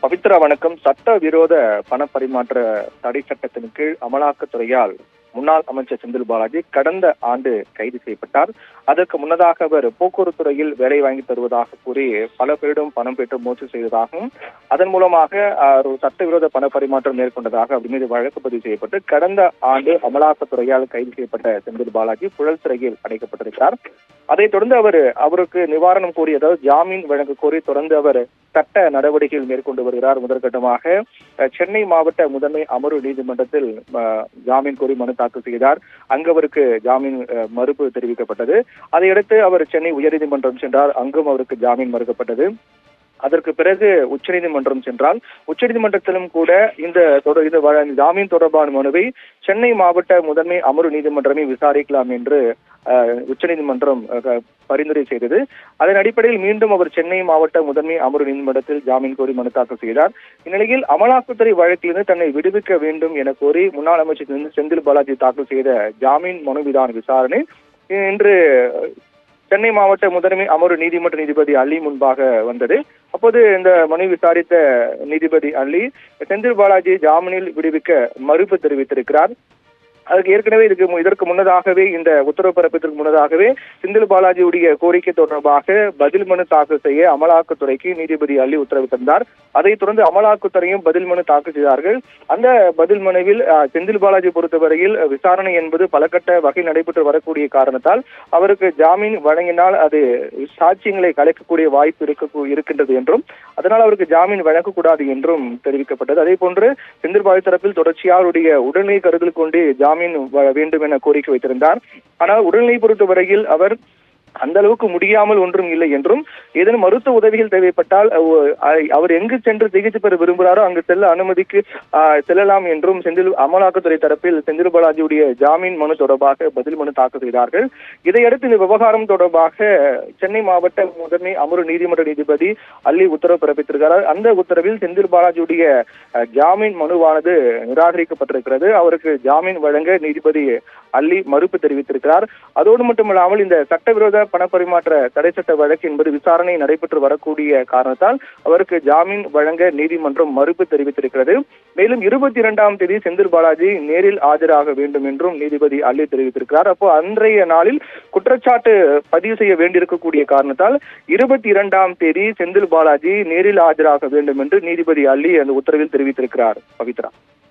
பவித்ரா வணக்கம். சட்டவிரோத பணப்பரிமாற்ற தடை சட்டத்தின் கீழ் அமலாக்கத்துறையால் முன்னாள் அமைச்சர் செந்தில் பாலாஜி கடந்த ஆண்டு கைது செய்யப்பட்டார். அதற்கு முன்னதாக அவர் போக்குவரத்து துறையில் வேலை வாங்கி தருவதாக கூறி பல பேரிடம் பணம் பெற்று மோசடி செய்ததாகவும் அதன் மூலமாக ஒரு சட்டவிரோத பண பரிமாற்றம் மேற்கொண்டதாக அப்படி மீது வழக்கு பதிவு செய்யப்பட்டு கடந்த ஆண்டு அமலாக்கத்துறையால் கைது செய்யப்பட்ட செந்தில் பாலாஜி புழல் சிறையில் அடைக்கப்பட்டிருக்கிறார். அதைத் தொடர்ந்து அவருக்கு நிவாரணம் கோரி, அதாவது ஜாமீன் வழங்க கோரி தொடர்ந்து அவர் சட்ட நடவடிக்கைகள் மேற்கொண்டு வருகிறார். முதற்கட்டமாக சென்னை மாவட்ட முதன்மை அமர்வு நீதிமன்றத்தில் ஜாமீன் கோரி மனு தாக்கல் செய்தார். அங்கு அவருக்கு ஜாமீன் மறுப்பு தெரிவிக்கப்பட்டது. அதையடுத்து அவர் சென்னை உயர்நீதிமன்றம் சென்றார். அங்கும் அவருக்கு ஜாமீன் மறுக்கப்பட்டது. அதற்கு பிறகு உச்சநீதிமன்றம் சென்றால் உச்சநீதிமன்றத்திலும் கூட இந்த ஜாமீன் தொடர்பான மனுவை சென்னை மாவட்ட முதன்மை அமர்வு நீதிமன்றமே விசாரிக்கலாம் என்று உச்சநீதிமன்றம் பரிந்துரை செய்தது. அதன் அடிப்படையில் மீண்டும் அவர் சென்னை மாவட்ட முதன்மை அமர்வு நீதிமன்றத்தில் ஜாமீன் கோரி மனு தாக்கல் செய்தார். இந்நிலையில் அமலாக்கத்துறை வழக்கிலிருந்து தன்னை விடுவிக்க வேண்டும் என கோரி முன்னாள் அமைச்சர் செந்தில் பாலாஜி தாக்கல் செய்த ஜாமீன் மனு மீதான விசாரணை இன்று சென்னை மாவட்ட முதன்மை அமர்வு நீதிமன்ற நீதிபதி அலி முன்பாக வந்தது. அப்போது இந்த மனு விசாரித்த நீதிபதி அலி செந்தில் பாலாஜி ஜாமீனில் விடுவிக்க மறுப்பு தெரிவித்திருக்கிறார். அதுக்கு ஏற்கனவே இதற்கு முன்னதாகவே இந்த உத்தரவு பிறப்பிற்கு முன்னதாகவே செந்தில் பாலாஜியுடைய கோரிக்கை தொடர்பாக பதில் மனு தாக்கல் செய்ய அமலாக்கத்துறைக்கு நீதிபதி அள்ளி உத்தரவு தந்தார். அதைத் தொடர்ந்து அமலாக்கத்துறையும் பதில் மனு தாக்கல் செய்தார்கள். அந்த பதில் மனுவில் செந்தில் பாலாஜி பொறுத்தவரையில் விசாரணை என்பது பலகட்ட வகையில் நடைபெற்று வரக்கூடிய காரணத்தால் அவருக்கு ஜாமீன் வழங்கினால் அது சாட்சியங்களை கலைக்கக்கூடிய வாய்ப்பு இருக்கின்றது என்றும் அதனால் அவருக்கு ஜாமீன் வழங்கக்கூடாது என்றும் தெரிவிக்கப்பட்டது. அதே போன்று செந்தில் பாலாஜி தரப்பில் தொடர்ச்சியாக அவருடைய உடல்நிலை கருத்தில் கொண்டு ஜாமீன் வேண்டும் என கோரிக்கை வைத்திருந்தார். ஆனால் உடல்நிலை பொறுத்தவரையில் அவர் அந்த அளவுக்கு முடியாமல் ஒன்றும் இல்லை என்றும் ஏதேனும் மருத்துவ உதவிகள் தேவைப்பட்டால் அவர் எங்கு சென்று சிகிச்சை பெற விரும்புகிறாரோ அங்கு செல்ல அனுமதிக்கு செல்லலாம் என்றும் அமலாக்கத்துறை தரப்பில் செந்தில் பாலாஜியுடைய ஜாமீன் மனு தொடர்பாக பதில் மனு தாக்கல் செய்தார்கள். இதையடுத்து இந்த விவகாரம் தொடர்பாக சென்னை மாவட்ட முதன்மை அமர்வு நீதிமன்ற நீதிபதி அள்ளி உத்தரவு பிறப்பித்திருக்கிறார். அந்த உத்தரவில் செந்தில் பாலாஜியுடைய ஜாமீன் மனுவானது நிராகரிக்கப்பட்டிருக்கிறது. அவருக்கு ஜாமீன் வழங்க நீதிபதி அள்ளி மறுப்பு தெரிவித்திருக்கிறார். அதோடு மட்டுமல்லாமல் இந்த சட்டவிரோத பணப்பரிமாற்ற தடை சட்ட வழக்கு என்பது விசாரணை நடைபெற்று வரக்கூடிய காரணத்தால் அவருக்கு ஜாமீன் வழங்க நீதிமன்றம் மறுப்பு தெரிவித்திருக்கிறது. மேலும் 22ஆம் தேதி செந்தில் பாலாஜி நேரில் ஆஜராக வேண்டும் என்றும் நீதிபதி அள்ளி தெரிவித்திருக்கிறார். அப்போ அன்றைய நாளில் குற்றச்சாட்டு பதிவு செய்ய வேண்டியிருக்கக்கூடிய காரணத்தால் 22ஆம் தேதி செந்தில் பாலாஜி நேரில் ஆஜராக வேண்டும் என்று நீதிபதி அள்ளி அந்த உத்தரவில் தெரிவித்திருக்கிறார். பவித்ரா.